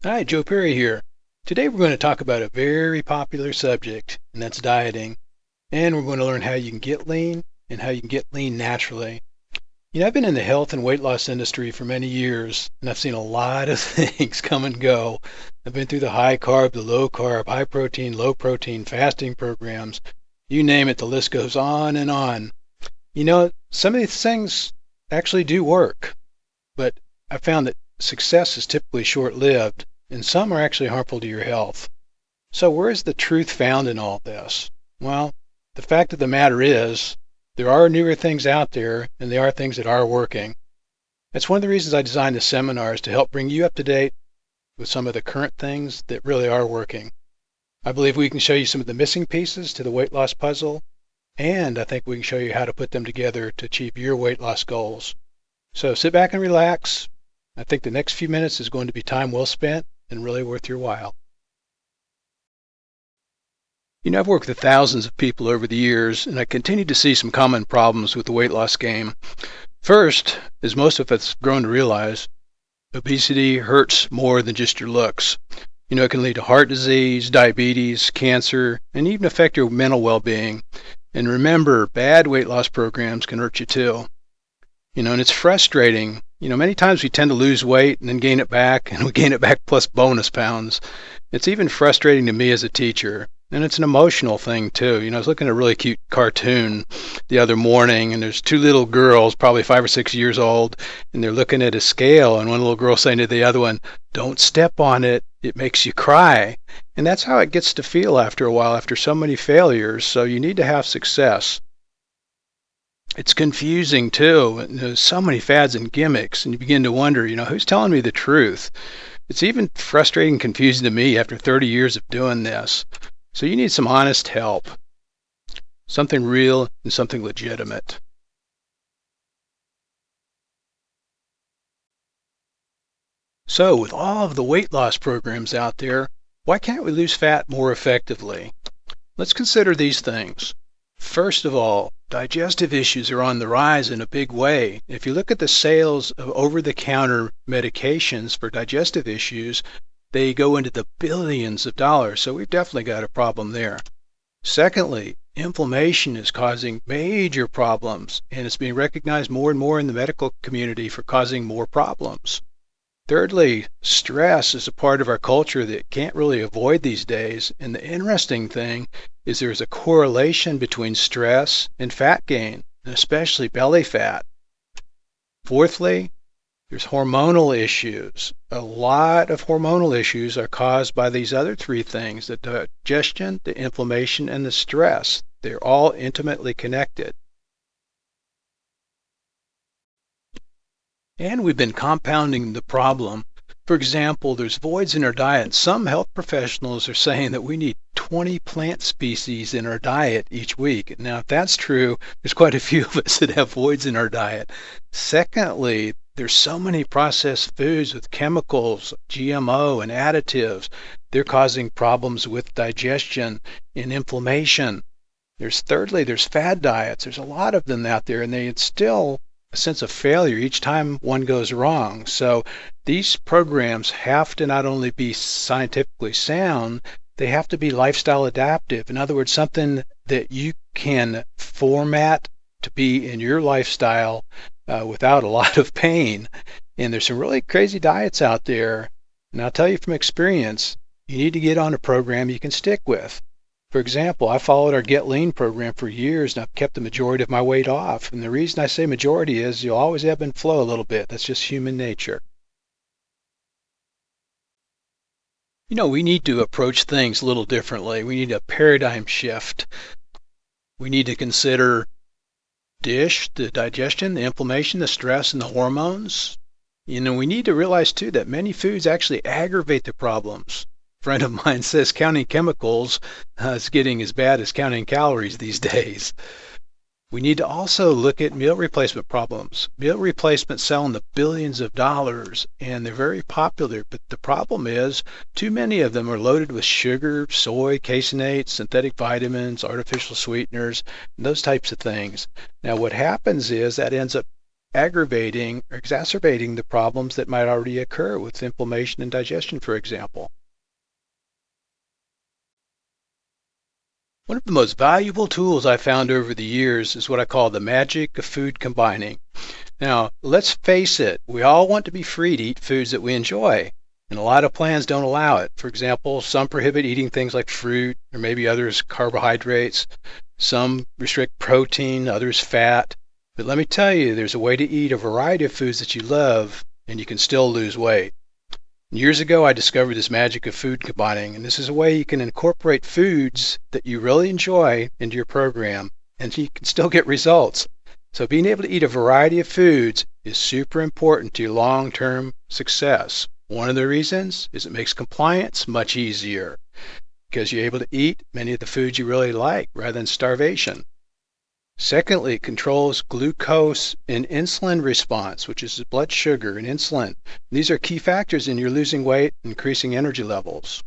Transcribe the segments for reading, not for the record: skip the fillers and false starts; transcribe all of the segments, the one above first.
Hi, Joe Perry here. Today we're going to talk about a very popular subject, and that's dieting. And we're going to learn how you can get lean and how you can get lean naturally. I've been in the health and weight loss industry for many years, and I've seen a lot of things come and go. I've been through the high carb, the low carb, high protein, low protein, fasting programs. You name it, the list goes on and on. Some of these things actually do work, but I found that success is typically short-lived, and some are actually harmful to your health. So where is the truth found in all this? Well, the fact of the matter is, there are newer things out there, and there are things that are working. That's one of the reasons I designed the seminars, to help bring you up to date with some of the current things that really are working. I believe we can show you some of the missing pieces to the weight loss puzzle, and I think we can show you how to put them together to achieve your weight loss goals. So sit back and relax. I think the next few minutes is going to be time well spent and really worth your while. I've worked with thousands of people over the years, and I continue to see some common problems with the weight loss game. First, as most of us have grown to realize, obesity hurts more than just your looks. It can lead to heart disease, diabetes, cancer, and even affect your mental well-being. And remember, bad weight loss programs can hurt you too. And it's frustrating. Many times we tend to lose weight and then gain it back, and we gain it back plus bonus pounds. It's even frustrating to me as a teacher. And it's an emotional thing too. I was looking at a really cute cartoon the other morning, and there's two little girls, probably 5 or 6 years old, and they're looking at a scale, and one little girl saying to the other one, "Don't step on it, it makes you cry." And that's how it gets to feel after a while, after so many failures. So you need to have success. It's confusing too. There's so many fads and gimmicks, and you begin to wonder, who's telling me the truth? It's even frustrating and confusing to me after 30 years of doing this. So you need some honest help, something real and something legitimate. So with all of the weight loss programs out there, why can't we lose fat more effectively? Let's consider these things. First of all, digestive issues are on the rise in a big way. If you look at the sales of over-the-counter medications for digestive issues, they go into the billions of dollars, so we've definitely got a problem there. Secondly, inflammation is causing major problems, and it's being recognized more and more in the medical community for causing more problems. Thirdly, stress is a part of our culture that can't really avoid these days, and the interesting thing is there's a correlation between stress and fat gain, and especially belly fat. Fourthly, there's hormonal issues. A lot of hormonal issues are caused by these other three things: the digestion, the inflammation, and the stress. They're all intimately connected. And we've been compounding the problem. For example, there's voids in our diet. Some health professionals are saying that we need 20 plant species in our diet each week. Now, if that's true, there's quite a few of us that have voids in our diet. Secondly, there's so many processed foods with chemicals, GMO, and additives. They're causing problems with digestion and inflammation. Thirdly, there's fad diets. There's a lot of them out there, and they instill a sense of failure each time one goes wrong. So these programs have to not only be scientifically sound, they have to be lifestyle adaptive. In other words, something that you can format to be in your lifestyle without a lot of pain. And there's some really crazy diets out there. And I'll tell you from experience, you need to get on a program you can stick with. For example, I followed our Get Lean program for years, and I've kept the majority of my weight off. And the reason I say majority is you'll always ebb and flow a little bit. That's just human nature. We need to approach things a little differently. We need a paradigm shift. We need to consider the digestion, the inflammation, the stress, and the hormones. We need to realize too that many foods actually aggravate the problems. A friend of mine says counting chemicals is getting as bad as counting calories these days. We need to also look at meal replacement problems. Meal replacements sell in the billions of dollars, and they're very popular, but the problem is too many of them are loaded with sugar, soy, caseinate, synthetic vitamins, artificial sweeteners, and those types of things. Now what happens is that ends up aggravating or exacerbating the problems that might already occur with inflammation and digestion, for example. One of the most valuable tools I found over the years is what I call the magic of food combining. Now, let's face it, we all want to be free to eat foods that we enjoy, and a lot of plans don't allow it. For example, some prohibit eating things like fruit, or maybe others carbohydrates. Some restrict protein, others fat. But let me tell you, there's a way to eat a variety of foods that you love, and you can still lose weight. Years ago, I discovered this magic of food combining, and this is a way you can incorporate foods that you really enjoy into your program, and you can still get results. So being able to eat a variety of foods is super important to your long-term success. One of the reasons is it makes compliance much easier because you're able to eat many of the foods you really like rather than starvation. Secondly, it controls glucose and insulin response, which is blood sugar and insulin. These are key factors in your losing weight and increasing energy levels.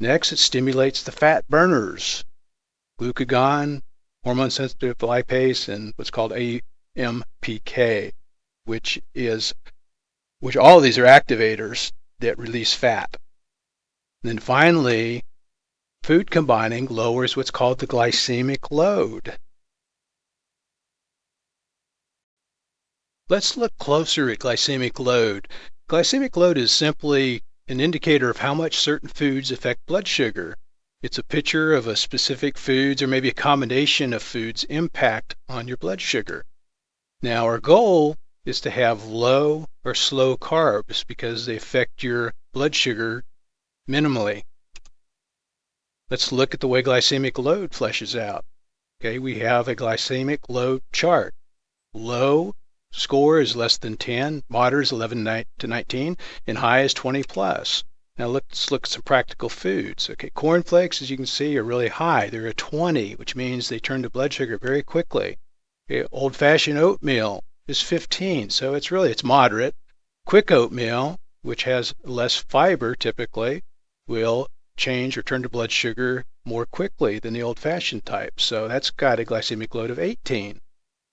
Next, it stimulates the fat burners, glucagon, hormone-sensitive lipase, and what's called AMPK, which all of these are activators that release fat. And then finally, food combining lowers what's called the glycemic load. Let's look closer at glycemic load. Glycemic load is simply an indicator of how much certain foods affect blood sugar. It's a picture of a specific foods or maybe a combination of foods impact on your blood sugar. Now our goal is to have low or slow carbs because they affect your blood sugar minimally. Let's look at the way glycemic load fleshes out. Okay, we have a glycemic load chart. Low score is less than 10, moderate is 11 to 19, and high is 20 plus. Now let's look at some practical foods. Okay, cornflakes, as you can see, are really high. They're a 20, which means they turn to blood sugar very quickly. Okay, old-fashioned oatmeal is 15, so it's moderate. Quick oatmeal, which has less fiber typically, will change or turn to blood sugar more quickly than the old-fashioned type. So that's got a glycemic load of 18.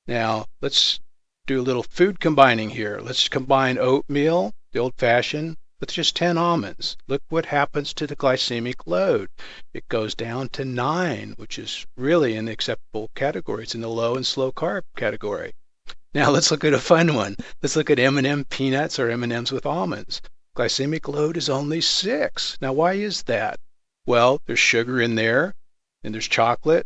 Now let's do a little food combining here. Let's combine oatmeal, the old-fashioned, with just 10 almonds. Look what happens to the glycemic load. It goes down to 9, which is really in the acceptable category. It's in the low and slow carb category. Now let's look at a fun one. Let's look at M&M peanuts or M&Ms with almonds. Glycemic load is only 6. Now why is that? Well, there's sugar in there and there's chocolate,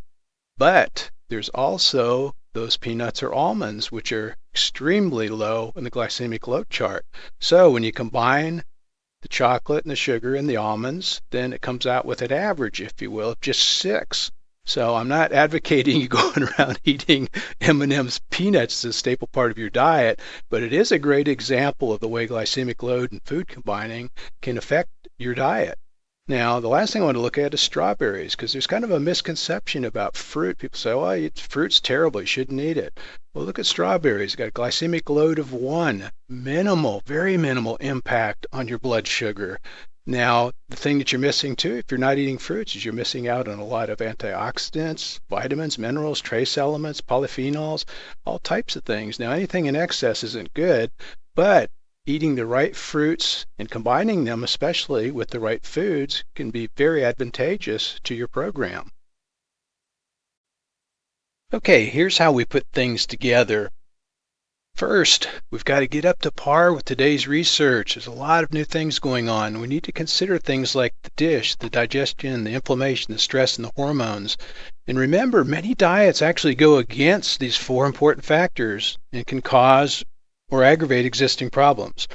but there's also those peanuts or almonds, which are extremely low in the glycemic load chart. So when you combine the chocolate and the sugar and the almonds, then it comes out with an average, if you will, of just 6. So I'm not advocating you going around eating M&M's peanuts as a staple part of your diet, but it is a great example of the way glycemic load and food combining can affect your diet. Now, the last thing I want to look at is strawberries, because there's kind of a misconception about fruit. People say, well, fruit's terrible, you shouldn't eat it. Well, look at strawberries. It's got a glycemic load of 1. Minimal, very minimal impact on your blood sugar. Now, the thing that you're missing too, if you're not eating fruits, is you're missing out on a lot of antioxidants, vitamins, minerals, trace elements, polyphenols, all types of things. Now, anything in excess isn't good, but eating the right fruits and combining them, especially with the right foods, can be very advantageous to your program. Okay, here's how we put things together. First, we've got to get up to par with today's research. There's a lot of new things going on. We need to consider things like the dish, the digestion, the inflammation, the stress, and the hormones. And remember, many diets actually go against these 4 important factors and can cause or aggravate existing problems.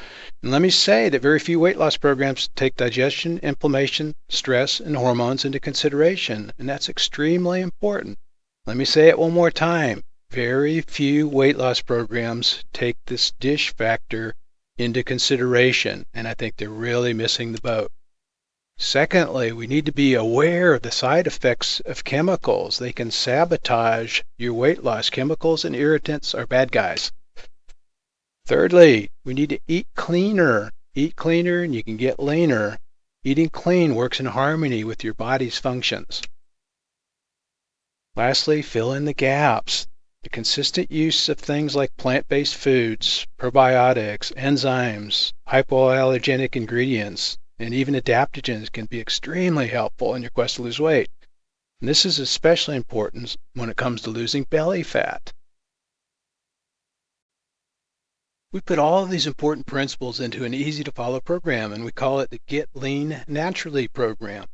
And let me say that very few weight loss programs take digestion, inflammation, stress, and hormones into consideration, and that's extremely important. Let me say it one more time. Very few weight loss programs take this dish factor into consideration, and I think they're really missing the boat. Secondly, we need to be aware of the side effects of chemicals. They can sabotage your weight loss. Chemicals and irritants are bad guys. Thirdly, we need to eat cleaner. Eat cleaner and you can get leaner. Eating clean works in harmony with your body's functions. Lastly, fill in the gaps. The consistent use of things like plant-based foods, probiotics, enzymes, hypoallergenic ingredients, and even adaptogens can be extremely helpful in your quest to lose weight. And this is especially important when it comes to losing belly fat. We put all of these important principles into an easy-to-follow program, and we call it the Get Lean Naturally program.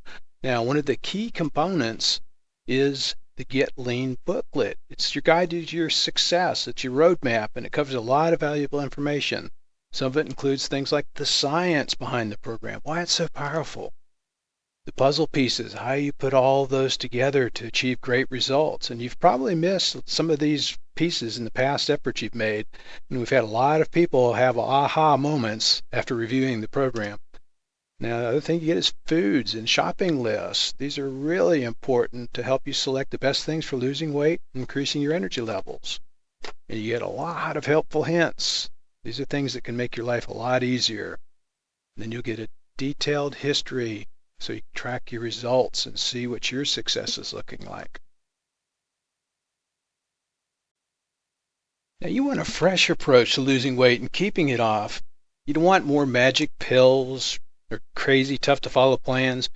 Now, one of the key components is the Get Lean booklet. It's your guide to your success. It's your roadmap, and it covers a lot of valuable information. Some of it includes things like the science behind the program, why it's so powerful, the puzzle pieces, how you put all those together to achieve great results. And you've probably missed some of these pieces in the past efforts you've made. And we've had a lot of people have aha moments after reviewing the program. Now, the other thing you get is foods and shopping lists. These are really important to help you select the best things for losing weight and increasing your energy levels. And you get a lot of helpful hints. These are things that can make your life a lot easier. And then you'll get a detailed history so you can track your results and see what your success is looking like. Now, you want a fresh approach to losing weight and keeping it off. You don't want more magic pills or crazy tough to follow plans.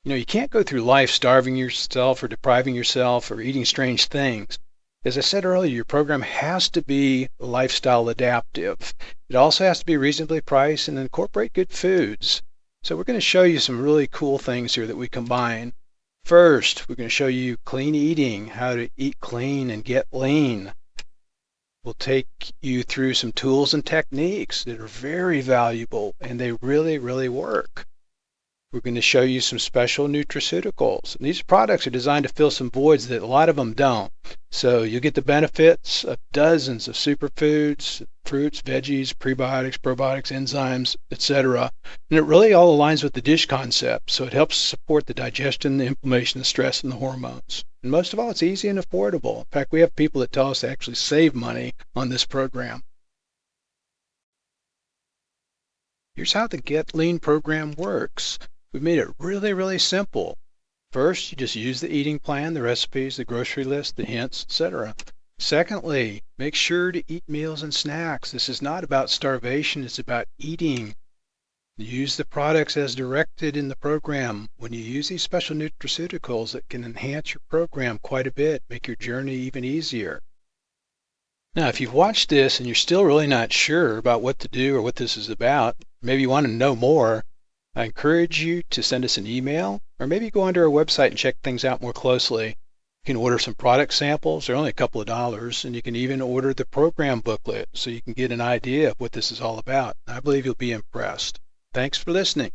You can't go through life starving yourself or depriving yourself or eating strange things. As I said earlier, your program has to be lifestyle adaptive. It also has to be reasonably priced and incorporate good foods. So we're going to show you some really cool things here that we combine. First, we're going to show you clean eating, how to eat clean and get lean. We'll take you through some tools and techniques that are very valuable, and they really, really work. We're going to show you some special nutraceuticals. And these products are designed to fill some voids that a lot of them don't. So you'll get the benefits of dozens of superfoods, fruits, veggies, prebiotics, probiotics, enzymes, etc. And it really all aligns with the DISH concept. So it helps support the digestion, the inflammation, the stress, and the hormones. And most of all, it's easy and affordable. In fact, we have people that tell us to actually save money on this program. Here's how the Get Lean program works. We've made it really, really simple. First, you just use the eating plan, the recipes, the grocery list, the hints, etc. Secondly, make sure to eat meals and snacks. This is not about starvation, it's about eating. Use the products as directed in the program. When you use these special nutraceuticals, it can enhance your program quite a bit, make your journey even easier. Now, if you've watched this and you're still really not sure about what to do or what this is about, maybe you want to know more, I encourage you to send us an email or maybe go onto our website and check things out more closely. You can order some product samples. They're only a couple of dollars, and you can even order the program booklet so you can get an idea of what this is all about. I believe you'll be impressed. Thanks for listening.